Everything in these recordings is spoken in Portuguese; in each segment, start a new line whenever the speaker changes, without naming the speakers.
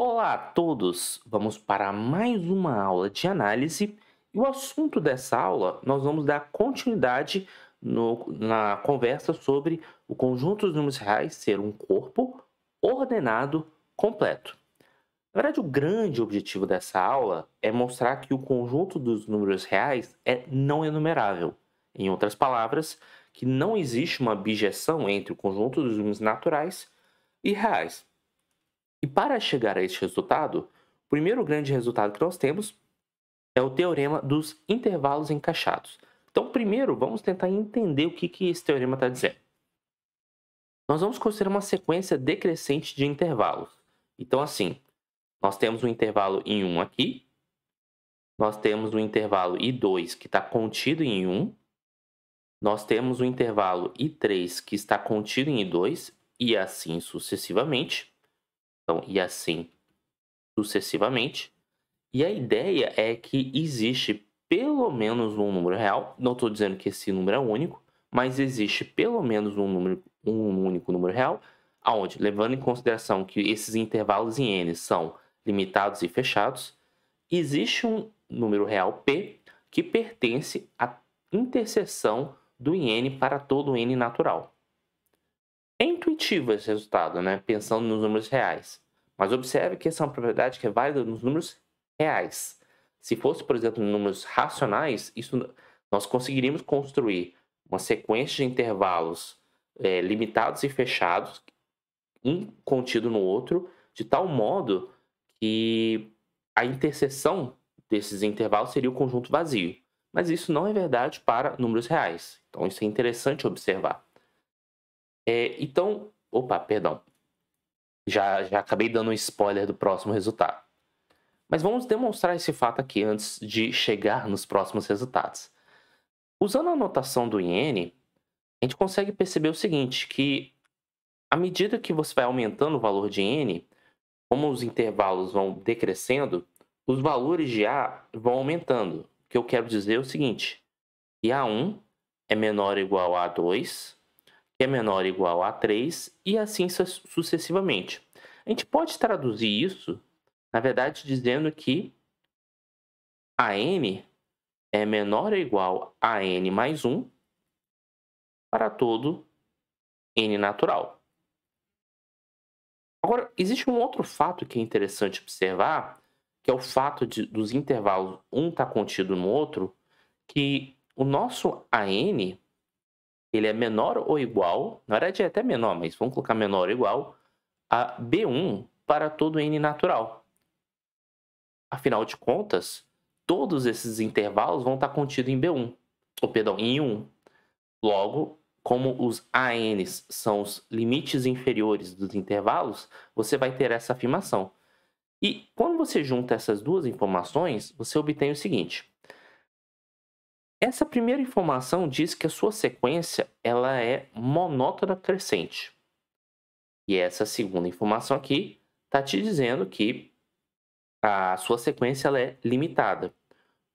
Olá a todos! Vamos para mais uma aula de análise e o assunto dessa aula nós vamos dar continuidade na conversa sobre o conjunto dos números reais ser um corpo ordenado completo. Na verdade, o grande objetivo dessa aula é mostrar que o conjunto dos números reais é não enumerável. Em outras palavras, que não existe uma bijeção entre o conjunto dos números naturais e reais. E para chegar a este resultado, o primeiro grande resultado que nós temos é o teorema dos intervalos encaixados. Então, primeiro, vamos tentar entender o que esse teorema está dizendo. Nós vamos considerar uma sequência decrescente de intervalos. Então, assim, nós temos um intervalo em 1 aqui, nós temos um intervalo I2 que está contido em 1, nós temos um intervalo I3 que está contido em I2, e assim sucessivamente. Então, e assim sucessivamente. E a ideia é que existe pelo menos um número real, não estou dizendo que esse número é único, mas existe pelo menos um único número real, aonde, levando em consideração que esses intervalos em n são limitados e fechados, existe um número real p que pertence à interseção do n para todo n natural. É intuitivo esse resultado, né? Pensando nos números reais. Mas observe que essa é uma propriedade que é válida nos números reais. Se fosse, por exemplo, números racionais, nós conseguiríamos construir uma sequência de intervalos limitados e fechados, um contido no outro, de tal modo que a interseção desses intervalos seria o conjunto vazio. Mas isso não é verdade para números reais. Então, isso é interessante observar. Opa, perdão. Já acabei dando um spoiler do próximo resultado. Mas vamos demonstrar esse fato aqui antes de chegar nos próximos resultados. Usando a notação do IN, a gente consegue perceber o seguinte, que à medida que você vai aumentando o valor de N, como os intervalos vão decrescendo, os valores de A vão aumentando. O que eu quero dizer é o seguinte, que A1 é menor ou igual a A2, que é menor ou igual a 3 e assim sucessivamente. A gente pode traduzir isso, na verdade, dizendo que a n é menor ou igual a n mais 1 para todo n natural. Agora, existe um outro fato que é interessante observar, que é o fato dos intervalos um estar contido no outro, que o nosso AN ele é menor ou igual, na verdade é até menor, mas vamos colocar menor ou igual, a B1 para todo n natural. Afinal de contas, todos esses intervalos vão estar contidos em B1, ou perdão, em 1. Logo, como os ANs são os limites inferiores dos intervalos, você vai ter essa afirmação. E quando você junta essas duas informações, você obtém o seguinte. Essa primeira informação diz que a sua sequência ela é monótona crescente. E essa segunda informação aqui está te dizendo que a sua sequência ela é limitada.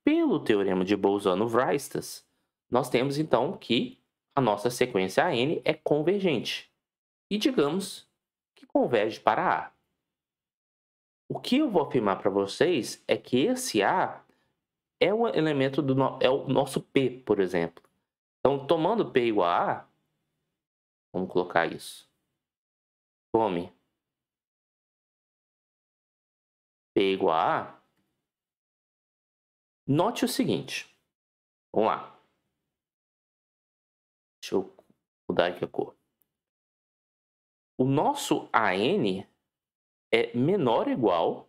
Pelo teorema de Bolzano-Weierstrass, nós temos então que a nossa sequência AN é convergente. E digamos que converge para A. O que eu vou afirmar para vocês é que esse A é um elemento é o nosso P, por exemplo. Então, tomando P igual a A, vamos colocar isso. Tome P igual a A. Note o seguinte. Vamos lá. Deixa eu mudar aqui a cor. O nosso AN é menor ou igual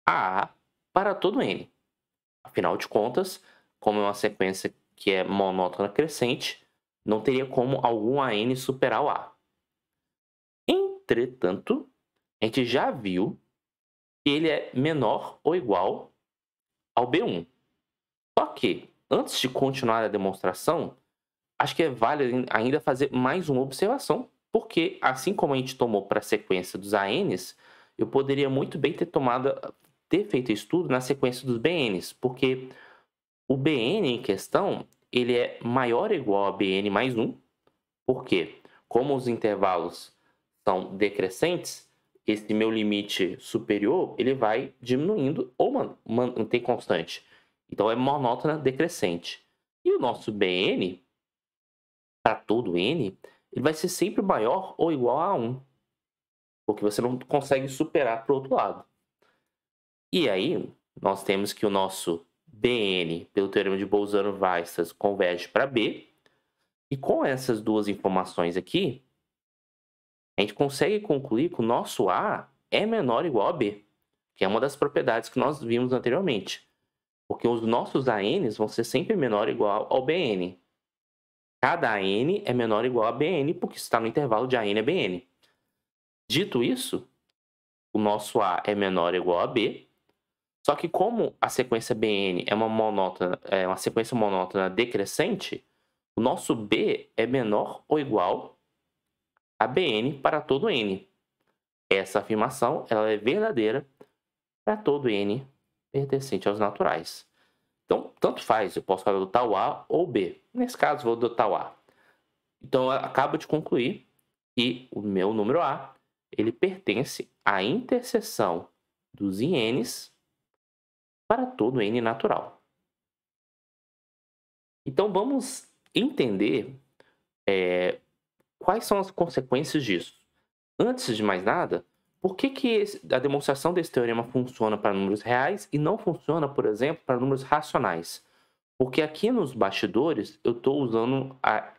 a A para todo N. Afinal de contas, como é uma sequência que é monótona crescente, não teria como algum AN superar o A. Entretanto, a gente já viu que ele é menor ou igual ao B1. Só que, antes de continuar a demonstração, acho que é válido ainda fazer mais uma observação, porque assim como a gente tomou para a sequência dos ANs, eu poderia muito bem ter feito estudo na sequência dos BNs, porque o BN em questão ele é maior ou igual a BN mais 1, porque como os intervalos são decrescentes, esse meu limite superior, ele vai diminuindo ou mantém constante. Então, é monótona decrescente. E o nosso Bn, para todo n, ele vai ser sempre maior ou igual a 1, porque você não consegue superar para o outro lado. E aí, nós temos que o nosso Bn, pelo teorema de Bolzano-Weierstrass, converge para B. E com essas duas informações aqui, a gente consegue concluir que o nosso A é menor ou igual a B, que é uma das propriedades que nós vimos anteriormente. Porque os nossos ANs vão ser sempre menor ou igual ao BN. Cada AN é menor ou igual a BN, porque está no intervalo de AN a BN. Dito isso, o nosso A é menor ou igual a B, só que como a sequência BN é uma sequência monótona decrescente, o nosso B é menor ou igual a Bn para todo n. Essa afirmação ela é verdadeira para todo n pertencente aos naturais. Então, tanto faz, eu posso adotar o A ou B. Nesse caso, vou adotar o A. Então, eu acabo de concluir que o meu número A ele pertence à interseção dos INs para todo n natural. Então, vamos entender quais são as consequências disso. Antes de mais nada, por que a demonstração desse teorema funciona para números reais e não funciona, por exemplo, para números racionais? Porque aqui nos bastidores eu estou usando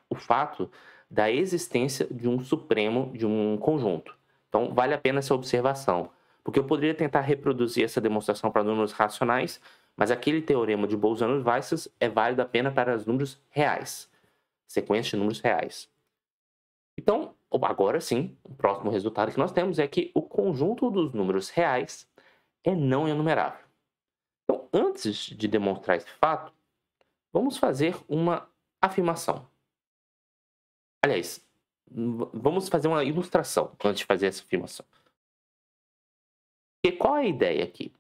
o fato da existência de um supremo de um conjunto. Então, vale a pena essa observação. Porque eu poderia tentar reproduzir essa demonstração para números racionais, mas aquele teorema de Bolzano-Weierstrass é válido apenas para os números reais, sequência de números reais. Então, agora sim, o próximo resultado que nós temos é que o conjunto dos números reais é não enumerável. Então, antes de demonstrar esse fato, vamos fazer uma afirmação. Aliás, vamos fazer uma ilustração antes de fazer essa afirmação. E qual é a ideia aqui?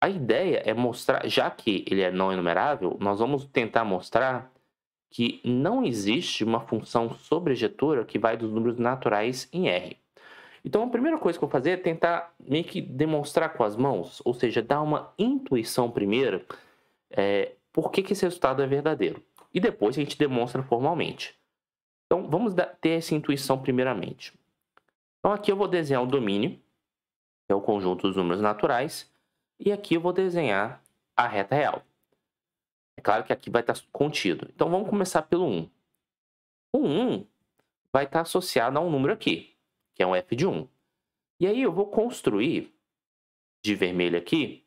A ideia é mostrar, já que ele é não enumerável, nós vamos tentar mostrar que não existe uma função sobrejetora que vai dos números naturais em R. Então, a primeira coisa que eu vou fazer é tentar meio que demonstrar com as mãos, ou seja, dar uma intuição primeiro, por que esse resultado é verdadeiro. E depois a gente demonstra formalmente. Então, vamos ter essa intuição primeiramente. Então, aqui eu vou desenhar o domínio, que é o conjunto dos números naturais, e aqui eu vou desenhar a reta real. É claro que aqui vai estar contido. Então, vamos começar pelo 1. O 1 vai estar associado a um número aqui, que é um f de 1. E aí eu vou construir, de vermelho aqui,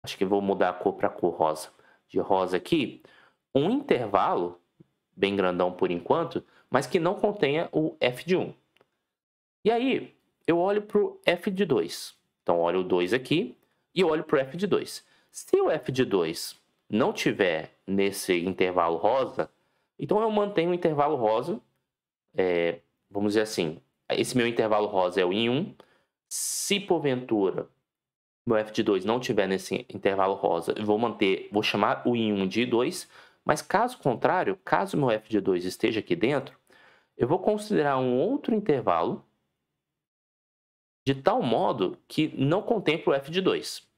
acho que vou mudar a cor para a cor rosa, de rosa aqui, um intervalo, bem grandão por enquanto, mas que não contenha o f de 1. E aí, eu olho para o f de 2. Então, olho o 2 aqui e olho para o f de 2. Se o f de 2 não tiver nesse intervalo rosa, então eu mantenho o intervalo rosa, vamos dizer assim, esse meu intervalo rosa é o em 1. Se porventura meu f de 2 não tiver nesse intervalo rosa, eu vou chamar o em 1 de 2, mas caso contrário, caso meu f de 2 esteja aqui dentro, eu vou considerar um outro intervalo de tal modo que não contempla o f de 2.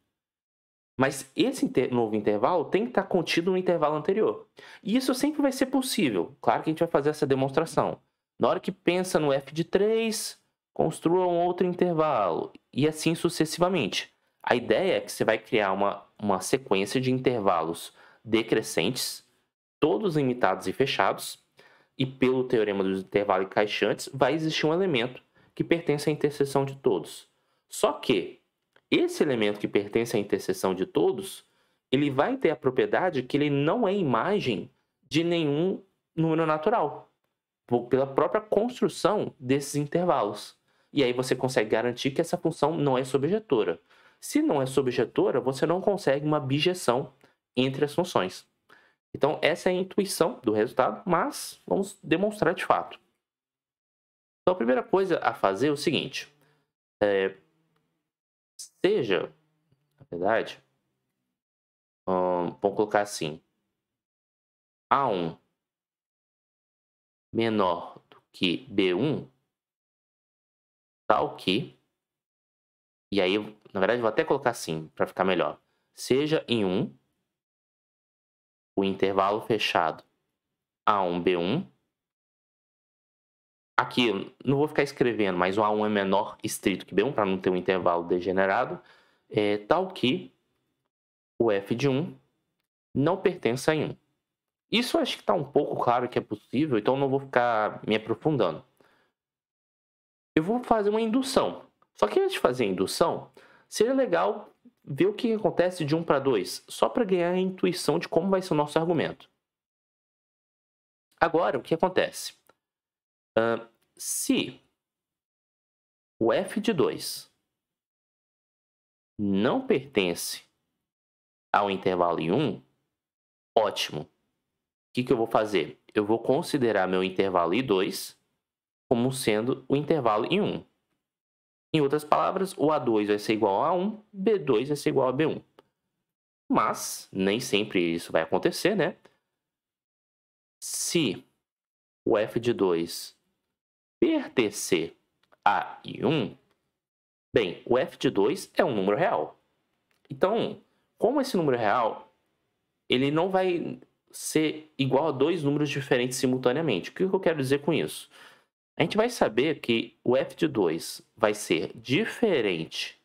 Mas esse novo intervalo tem que estar contido no intervalo anterior. E isso sempre vai ser possível. Claro que a gente vai fazer essa demonstração. Na hora que pensa no f de 3, construa um outro intervalo. E assim sucessivamente. A ideia é que você vai criar uma sequência de intervalos decrescentes, todos limitados e fechados. E pelo teorema dos intervalos encaixantes, vai existir um elemento que pertence à interseção de todos. Só que esse elemento que pertence à interseção de todos, ele vai ter a propriedade que ele não é imagem de nenhum número natural, pela própria construção desses intervalos. E aí você consegue garantir que essa função não é sobjetora. Se não é sobjetora, você não consegue uma bijeção entre as funções. Então, essa é a intuição do resultado, mas vamos demonstrar de fato. Então, a primeira coisa a fazer é o seguinte. Seja, na verdade, vamos colocar assim, A1 menor do que B1, tal que, e aí, na verdade, eu vou até colocar assim, para ficar melhor. Seja em 1, o intervalo fechado A1B1. Aqui, eu não vou ficar escrevendo, mas o A1 é menor estrito que B1, para não ter um intervalo degenerado. Tal que o f de 1 não pertence a 1. Isso eu acho que está um pouco claro que é possível, então não vou ficar me aprofundando. Eu vou fazer uma indução. Só que antes de fazer a indução, seria legal ver o que acontece de 1 para 2, só para ganhar a intuição de como vai ser o nosso argumento. Agora, o que acontece? Se o f de 2 não pertence ao intervalo em 1, ótimo. O que eu vou fazer? Eu vou considerar meu intervalo I2 como sendo o intervalo em 1. Em outras palavras, o A2 vai ser igual a 1, B2 vai ser igual a B1. Mas nem sempre isso vai acontecer, né? Se o f de 2 pertencer a I1, bem, o f de 2 é um número real. Então, como esse número é real, ele não vai ser igual a dois números diferentes simultaneamente. O que eu quero dizer com isso? A gente vai saber que o f de 2 vai ser diferente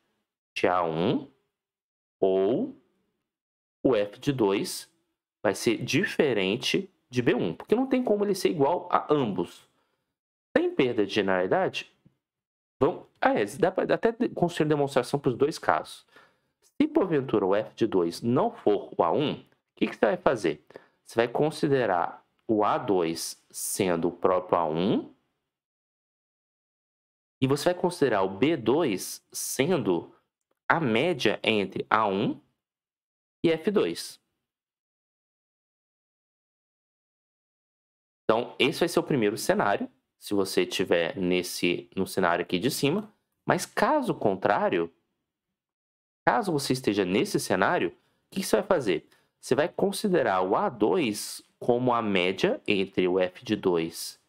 de A1 ou o f de 2 vai ser diferente de B1, porque não tem como ele ser igual a ambos. Sem perda de generalidade, dá para até construir demonstração para os dois casos. Se porventura o f de 2 não for o A1, o que você vai fazer? Você vai considerar o A2 sendo o próprio A1 e você vai considerar o B2 sendo a média entre A1 e F2. Então, esse vai ser o primeiro cenário, se você estiver no cenário aqui de cima. Mas caso contrário, caso você esteja nesse cenário, o que você vai fazer? Você vai considerar o A2 como a média entre o f de 2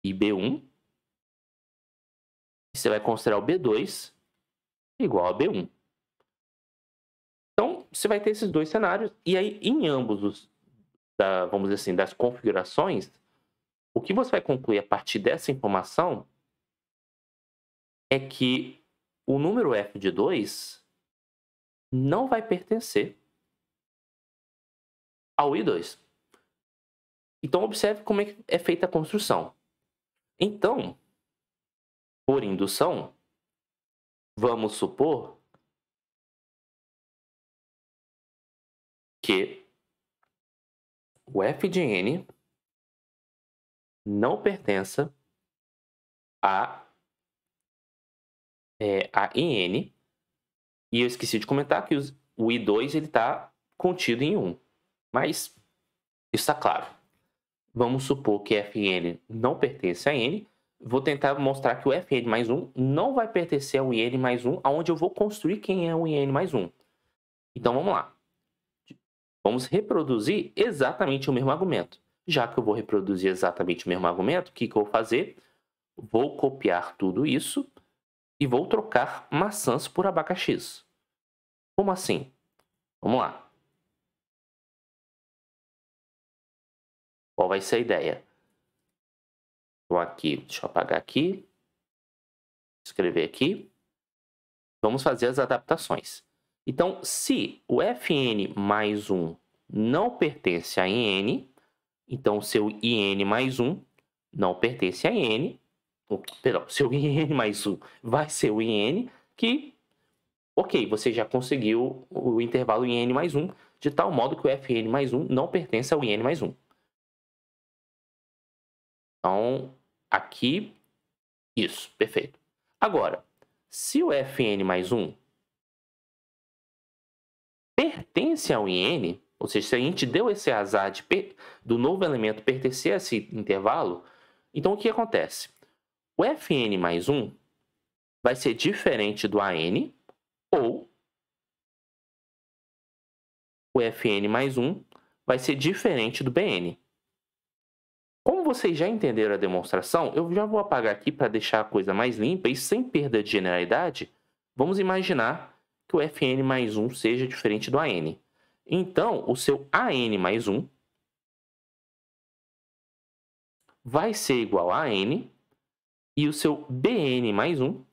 e B1. E você vai considerar o B2 igual a B1. Então, você vai ter esses dois cenários. E aí, em ambos vamos dizer assim, das configurações, o que você vai concluir a partir dessa informação é que o número f de 2 não vai pertencer ao I2. Então, observe como é feita a construção. Então, por indução, vamos supor que o f de n não pertença a IN. E eu esqueci de comentar que o I2 está contido em 1. Mas isso está claro. Vamos supor que Fn não pertence a N. Vou tentar mostrar que o Fn mais 1 não vai pertencer ao IN mais 1, onde eu vou construir quem é o IN mais 1. Então vamos lá. Vamos reproduzir exatamente o mesmo argumento. Já que eu vou reproduzir exatamente o mesmo argumento, o que eu vou fazer? Vou copiar tudo isso e vou trocar maçãs por abacaxis. Como assim? Vamos lá. Qual vai ser a ideia? Então aqui, deixa eu apagar aqui. Escrever aqui. Vamos fazer as adaptações. Então, se o Fn mais 1 não pertence a IN, então o seu IN mais 1 não pertence a IN. Perdão, seu IN mais 1 vai ser o IN, que, ok, você já conseguiu o intervalo IN mais 1, de tal modo que o Fn mais 1 não pertence ao IN mais 1. Então, aqui, isso, perfeito. Agora, se o Fn mais 1 pertence ao IN, ou seja, se a gente deu esse azar do novo elemento pertencer a esse intervalo, então o que acontece? O Fn mais 1 vai ser diferente do AN, ou o Fn mais 1 vai ser diferente do Bn. Como vocês já entenderam a demonstração, eu já vou apagar aqui para deixar a coisa mais limpa e sem perda de generalidade. Vamos imaginar que o Fn mais 1 seja diferente do An. Então, o seu An mais 1 vai ser igual a An e o seu Bn mais 1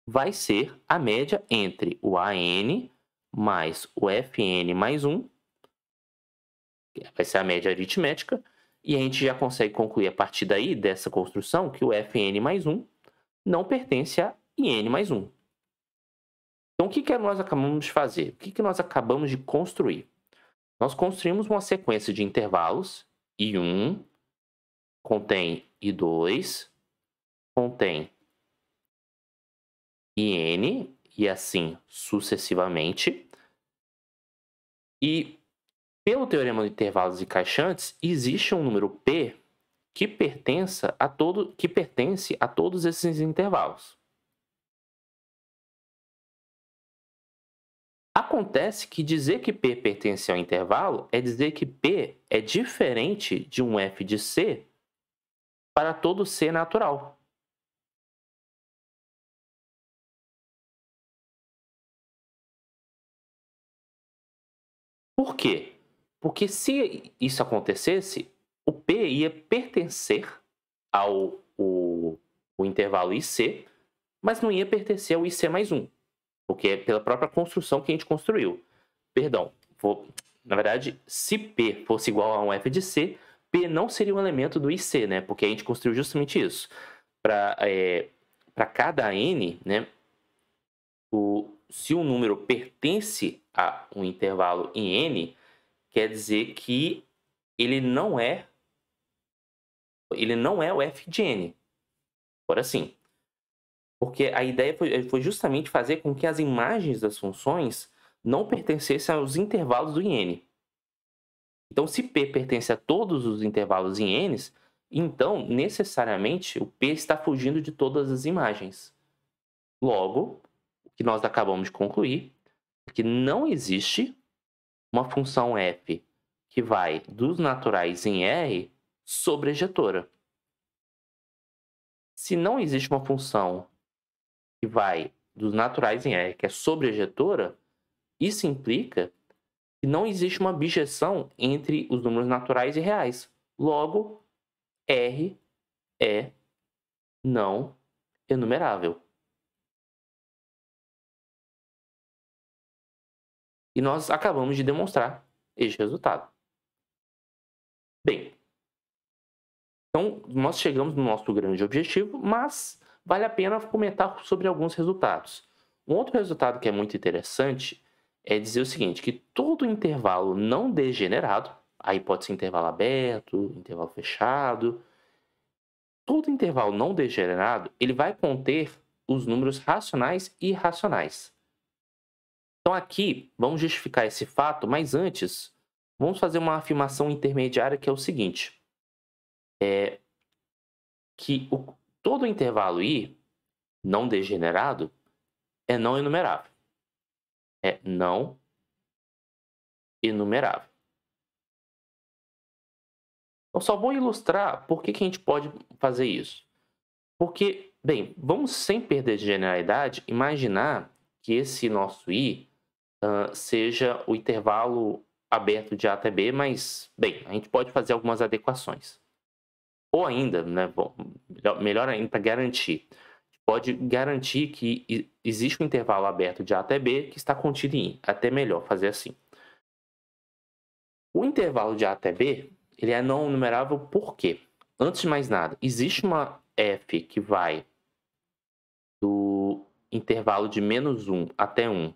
vai ser a média entre o An mais o Fn mais 1, vai ser a média aritmética, e a gente já consegue concluir a partir daí, dessa construção, que o Fn mais 1 não pertence a In mais 1. Então, o que nós acabamos de fazer? O que nós acabamos de construir? Nós construímos uma sequência de intervalos, I1 contém I2, contém In, e assim sucessivamente. E, pelo teorema de intervalos encaixantes, existe um número P que pertence a todos esses intervalos. Acontece que dizer que P pertence ao intervalo é dizer que P é diferente de um f de C para todo C natural. Por quê? Porque se isso acontecesse, o P ia pertencer ao o intervalo IC, mas não ia pertencer ao IC mais 1, porque é pela própria construção que a gente construiu. Perdão, na verdade, se P fosse igual a um f de C, P não seria um elemento do IC, né? Porque a gente construiu justamente isso. Para cada N, né, se um número pertence a um intervalo em N, quer dizer que ele não é o f de N. Agora sim. Porque a ideia foi justamente fazer com que as imagens das funções não pertencessem aos intervalos do N. Então, se P pertence a todos os intervalos em N, então, necessariamente, o P está fugindo de todas as imagens. Logo, o que nós acabamos de concluir é que não existe uma função f que vai dos naturais em R sobrejetora. Se não existe uma função que vai dos naturais em R, que é sobrejetora, isso implica que não existe uma bijeção entre os números naturais e reais. Logo, R é não enumerável. E nós acabamos de demonstrar este resultado. Bem, então nós chegamos no nosso grande objetivo, mas vale a pena comentar sobre alguns resultados. Um outro resultado que é muito interessante é dizer o seguinte, que todo intervalo não degenerado, aí pode ser intervalo aberto, intervalo fechado, todo intervalo não degenerado, ele vai conter os números racionais e irracionais. Então aqui, vamos justificar esse fato, mas antes, vamos fazer uma afirmação intermediária que é o seguinte. Todo intervalo I não degenerado é não enumerável. É não enumerável. Eu só vou ilustrar por que a gente pode fazer isso. Porque, bem, vamos sem perder de generalidade, imaginar que esse nosso I seja o intervalo aberto de A até B, mas, bem, a gente pode fazer algumas adequações. Ou ainda, né, melhor ainda para garantir, pode garantir que existe um intervalo aberto de A até B que está contido em I. Até melhor fazer assim. O intervalo de A até B, ele é não numerável por quê? Antes de mais nada, existe uma f que vai do intervalo de menos 1 até 1,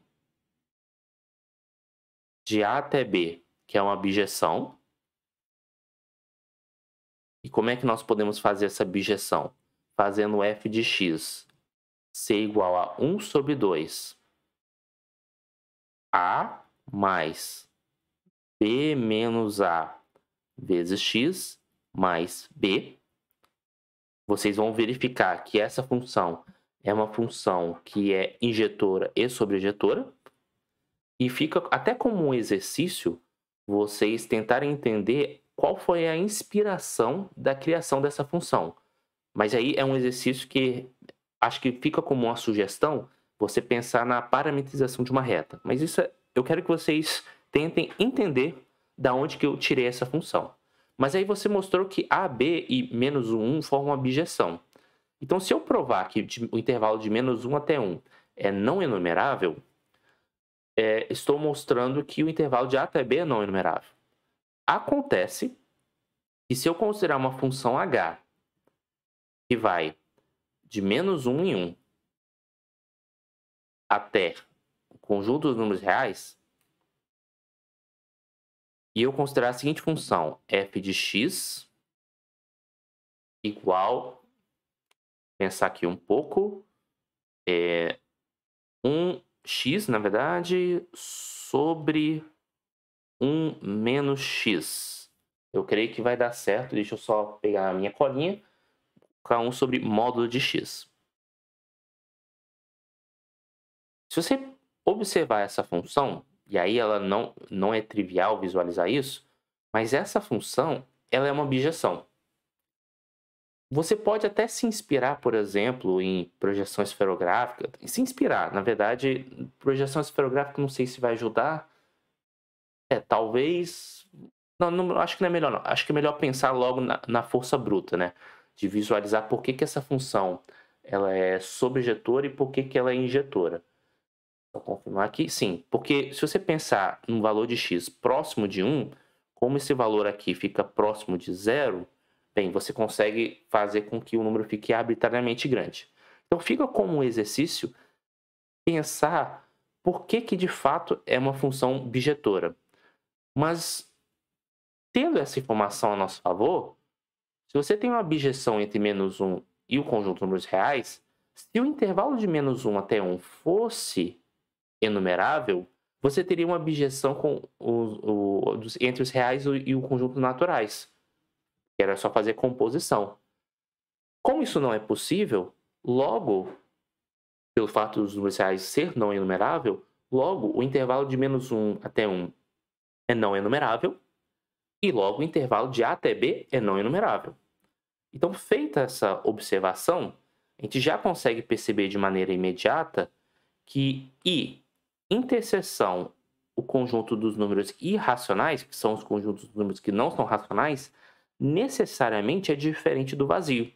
de A até B, que é uma bijeção. E como é que nós podemos fazer essa bijeção? Fazendo f de x ser igual a 1 sobre 2 A mais B menos A vezes x mais B. Vocês vão verificar que essa função é uma função que é injetora e sobrejetora. E fica até como um exercício vocês tentarem entender qual foi a inspiração da criação dessa função. Mas aí é um exercício que acho que fica como uma sugestão você pensar na parametrização de uma reta. Mas eu quero que vocês tentem entender da onde que eu tirei essa função. Mas aí você mostrou que a, b e menos 1 formam uma bijeção. Então, se eu provar que o intervalo de menos 1 até 1 é não enumerável, estou mostrando que o intervalo de a até b é não enumerável. Acontece que se eu considerar uma função h que vai de menos 1 em 1 até o conjunto dos números reais, e eu considerar a seguinte função, f de x igual, pensar aqui um pouco, 1x, na verdade, sobre 1 menos x. Eu creio que vai dar certo, deixa eu só pegar a minha colinha, colocar 1 sobre módulo de x. Se você observar essa função, e aí ela não é trivial visualizar isso, mas essa função ela é uma bijeção. Você pode até se inspirar, por exemplo, em projeção esferográfica. Se inspirar, na verdade, projeção esferográfica não sei se vai ajudar. Talvez... Não, acho que não é melhor não. Acho que é melhor pensar logo na força bruta, né? De visualizar por que essa função ela é sobrejetora e por que ela é injetora. Vou confirmar aqui, sim. Porque se você pensar num valor de x próximo de 1, como esse valor aqui fica próximo de 0, bem, você consegue fazer com que o número fique arbitrariamente grande. Então fica como um exercício pensar por que de fato é uma função bijetora. Mas, tendo essa informação a nosso favor, se você tem uma bijeção entre menos 1 e o conjunto de números reais, se o intervalo de menos 1 até 1 fosse enumerável, você teria uma bijeção entre os reais e o conjunto naturais, que era só fazer composição. Como isso não é possível, logo, pelo fato dos números reais ser não enumerável, logo o intervalo de menos 1 até 1 é não enumerável, e logo o intervalo de a até b é não enumerável. Então, feita essa observação, a gente já consegue perceber de maneira imediata que I, interseção, o conjunto dos números irracionais, que são os conjuntos dos números que não são racionais, necessariamente é diferente do vazio.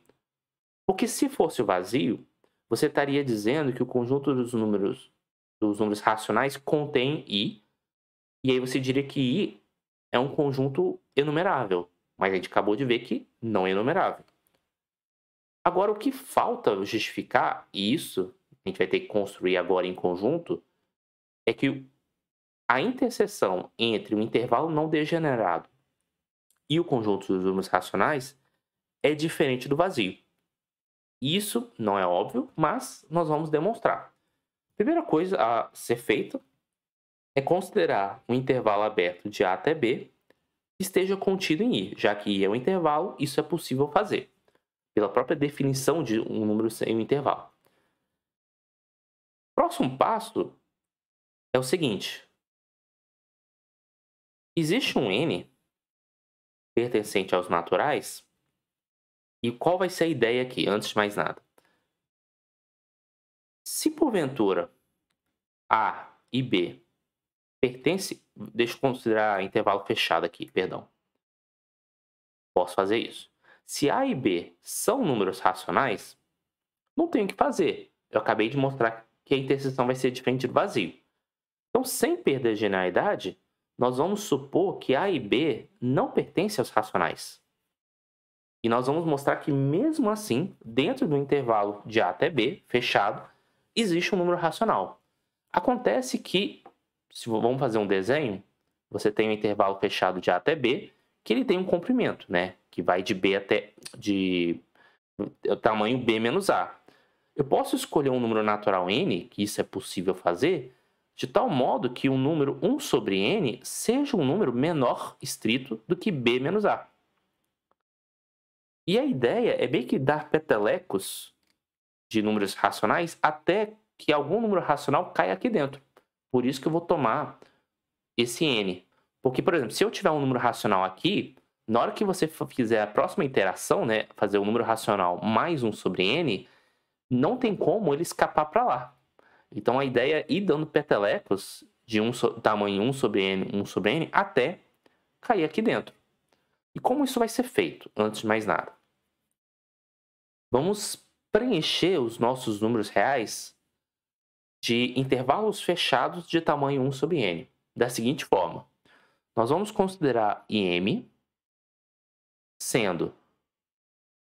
Porque se fosse o vazio, você estaria dizendo que o conjunto dos números racionais contém I, e aí você diria que I é um conjunto enumerável, mas a gente acabou de ver que não é enumerável. Agora, o que falta justificar isso, a gente vai ter que construir agora em conjunto, é que a interseção entre o intervalo não degenerado e o conjunto dos números racionais é diferente do vazio. Isso não é óbvio, mas nós vamos demonstrar. A primeira coisa a ser feita é considerar um intervalo aberto de A até B que esteja contido em I. Já que I é um intervalo, isso é possível fazer, pela própria definição de um número sem um intervalo. O próximo passo é o seguinte. Existe um N pertencente aos naturais, e qual vai ser a ideia aqui, antes de mais nada? Se porventura A e B pertencem... Deixa eu considerar intervalo fechado aqui, perdão. Posso fazer isso. Se A e B são números racionais, não tenho o que fazer. Eu acabei de mostrar que a interseção vai ser diferente do vazio. Então, sem perder a genialidade, nós vamos supor que A e B não pertencem aos racionais. E nós vamos mostrar que, mesmo assim, dentro do intervalo de A até B, fechado, existe um número racional. Acontece que, se vamos fazer um desenho, você tem um intervalo fechado de A até B, que ele tem um comprimento, né? Que vai de B até tamanho B menos A. Eu posso escolher um número natural n, que isso é possível fazer, de tal modo que o número 1 sobre n seja um número menor estrito do que B menos A. E a ideia é meio que dar petelecos de números racionais até que algum número racional caia aqui dentro. Por isso que eu vou tomar esse n. Porque, por exemplo, se eu tiver um número racional aqui, Na hora que você fizer a próxima iteração, né, fazer o número racional mais 1 sobre n, não tem como ele escapar para lá. Então a ideia é ir dando petelecos de tamanho 1 sobre n, até cair aqui dentro. E como isso vai ser feito, antes de mais nada? Vamos preencher os nossos números reais de intervalos fechados de tamanho 1 sobre n, da seguinte forma. Nós vamos considerar m sendo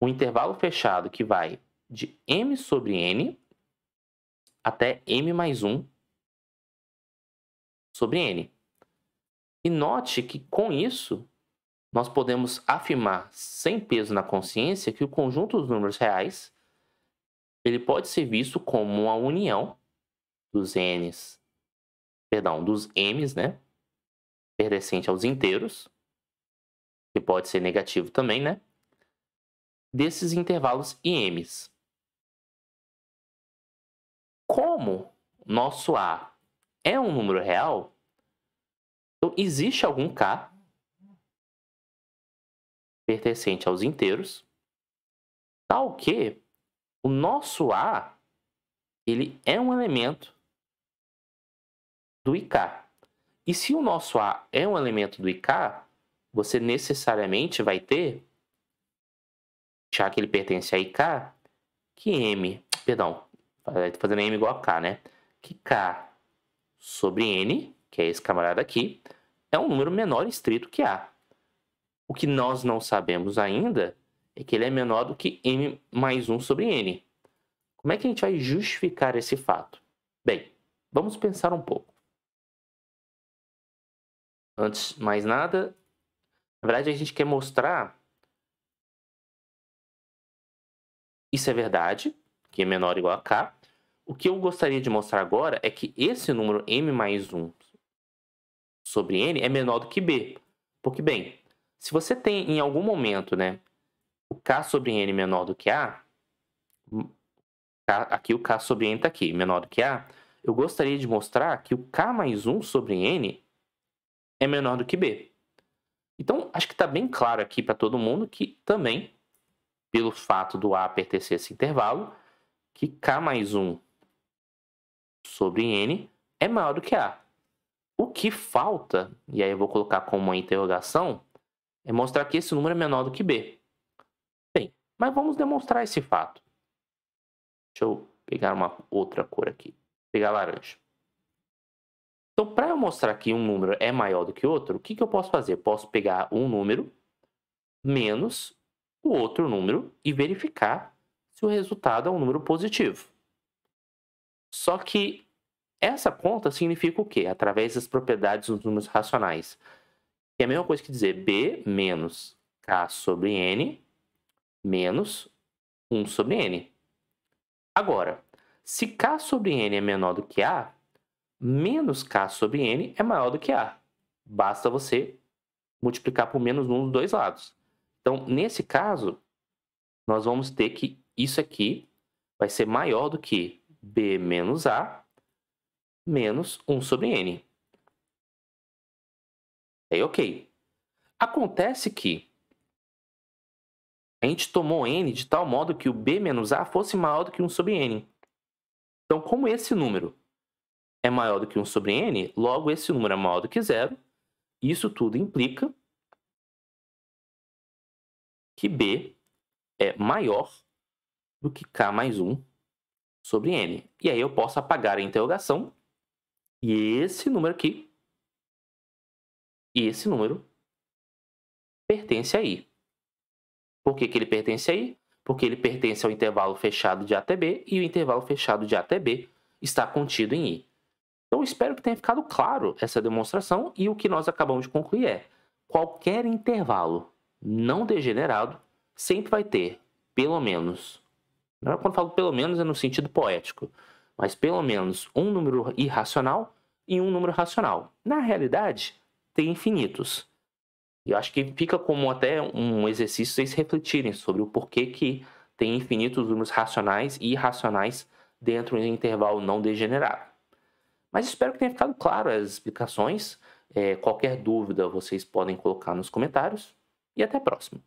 um intervalo fechado que vai de m sobre n até m mais 1 sobre n. E note que, com isso, nós podemos afirmar, sem peso na consciência, que o conjunto dos números reais ele pode ser visto como uma união dos dos m's, né, pertencente aos inteiros, que pode ser negativo também, né, desses intervalos im's. Como nosso A é um número real, então existe algum K pertencente aos inteiros, tal que o nosso A ele é um elemento do IK. E se o nosso A é um elemento do IK, você necessariamente vai ter, já que ele pertence a IK, que fazendo M igual a K, né? Que K sobre N, que é esse camarada aqui, é um número menor estrito que A. O que nós não sabemos ainda é que ele é menor do que M mais 1 sobre N. Como é que a gente vai justificar esse fato? Bem, vamos pensar um pouco. Antes de mais nada, na verdade a gente quer mostrar isso é verdade, que é menor ou igual a K. O que eu gostaria de mostrar agora é que esse número M mais 1 sobre N é menor do que B. Porque, bem, se você tem em algum momento, né, o K sobre N menor do que A, aqui o K sobre N está aqui, menor do que A, eu gostaria de mostrar que o K mais 1 sobre N é menor do que B. Então, acho que está bem claro aqui para todo mundo que também, pelo fato do A pertencer a esse intervalo, que K mais 1 sobre N é maior do que A. O que falta, e aí eu vou colocar como uma interrogação, é mostrar que esse número é menor do que B. Bem, mas vamos demonstrar esse fato. Deixa eu pegar uma outra cor aqui. Vou pegar laranja. Então, para eu mostrar que um número é maior do que outro, o que eu posso fazer? Posso pegar um número menos o outro número e verificar se o resultado é um número positivo. Só que essa conta significa o quê? Através das propriedades dos números racionais. É a mesma coisa que dizer B menos K sobre N menos 1 sobre N. Agora, se K sobre N é menor do que A, menos K sobre N é maior do que A. Basta você multiplicar por menos 1 dos dois lados. Então, nesse caso, nós vamos ter que isso aqui vai ser maior do que B menos A menos 1 sobre N. Aí, ok. Acontece que a gente tomou N de tal modo que o B menos A fosse maior do que 1 sobre N. Então, como esse número é maior do que 1 sobre N, logo esse número é maior do que zero. Isso tudo implica que B é maior do que K mais 1 sobre N. E aí eu posso apagar a interrogação e esse número aqui, e esse número pertence a I. Por que ele pertence a I? Porque ele pertence ao intervalo fechado de A até B e o intervalo fechado de A até B está contido em I. Então, eu espero que tenha ficado claro essa demonstração e o que nós acabamos de concluir é qualquer intervalo não degenerado sempre vai ter, pelo menos, quando eu falo pelo menos é no sentido poético, mas pelo menos um número irracional e um número racional. Na realidade, tem infinitos. E eu acho que fica como até um exercício vocês refletirem sobre o porquê que tem infinitos números racionais e irracionais dentro de um intervalo não degenerado. Mas espero que tenha ficado claro as explicações. Qualquer dúvida vocês podem colocar nos comentários. e até a próxima.